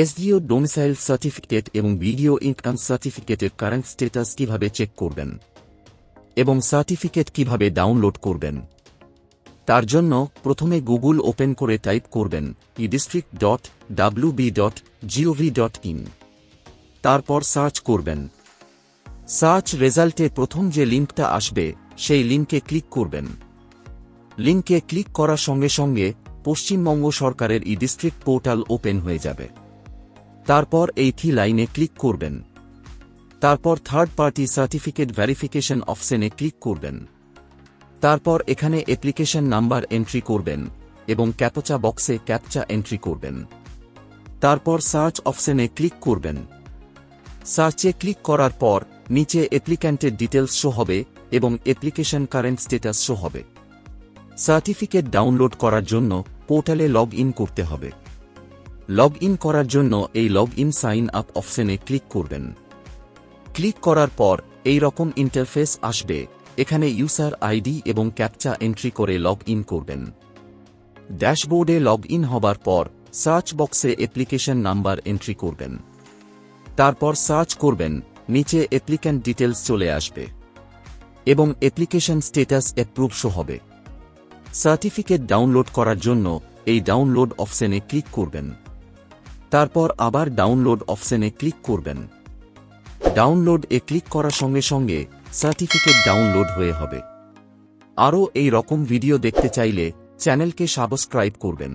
SDO domicile certificate এবং video income সার্টিফিকেটের current status কিভাবে চেক করবেন এবং সার্টিফিকেট কিভাবে ডাউনলোড করবেন তার জন্য প্রথমে গুগল ওপেন করে টাইপ করবেন edistrict.wb.gov.in তারপর সার্চ করবেন। সার্চ রেজাল্টে প্রথম যে লিঙ্কটা আসবে সেই লিঙ্কে ক্লিক করবেন। লিঙ্কে ক্লিক করার সঙ্গে সঙ্গে পশ্চিমবঙ্গ সরকারের ইডিস্ট্রিক্ট পোর্টাল ওপেন হয়ে যাবে। তারপর এই থ্রি লাইনে ক্লিক করবেন। তারপর থার্ড পার্টি সার্টিফিকেট ভেরিফিকেশন অপশনে ক্লিক করবেন। তারপর এখানে অ্যাপ্লিকেশন নাম্বার এন্ট্রি করবেন এবং ক্যাপচা বক্সে ক্যাপচা এন্ট্রি করবেন। তারপর সার্চ অপশনে ক্লিক করবেন। সার্চে ক্লিক করার পর নিচে অ্যাপ্লিক্যান্টের ডিটেলস শো হবে এবং অ্যাপ্লিকেশন কারেন্ট স্ট্যাটাস শো হবে। সার্টিফিকেট ডাউনলোড করার জন্য পোর্টালে লগ ইন করতে হবে। লগ ইন করার জন্য এই লগ ইন সাইন আপ অপশনে ক্লিক করবেন। ক্লিক করার পর এই রকম ইন্টারফেস আসবে। এখানে ইউজার আইডি এবং ক্যাপচা এন্ট্রি করে লগ ইন করবেন। ড্যাশবোর্ডে লগ ইন হবার পর সার্চ বক্সে অ্যাপ্লিকেশন নাম্বার এন্ট্রি করবেন। তারপর সার্চ করবেন, নিচে অ্যাপ্লিক্যান্ট ডিটেলস চলে আসবে এবং অ্যাপ্লিকেশন স্ট্যাটাস অ্যাপ্রুভ শো হবে। সার্টিফিকেট ডাউনলোড করার জন্য এই ডাউনলোড অপশনে ক্লিক করবেন। তারপর আবার ডাউনলোড অপশনে ক্লিক করবেন। ডাউনলোড এ ক্লিক করার সঙ্গে সঙ্গে সার্টিফিকেট ডাউনলোড হয়ে হবে। আরও এই রকম ভিডিও দেখতে চাইলে চ্যানেলকে সাবস্ক্রাইব করবেন।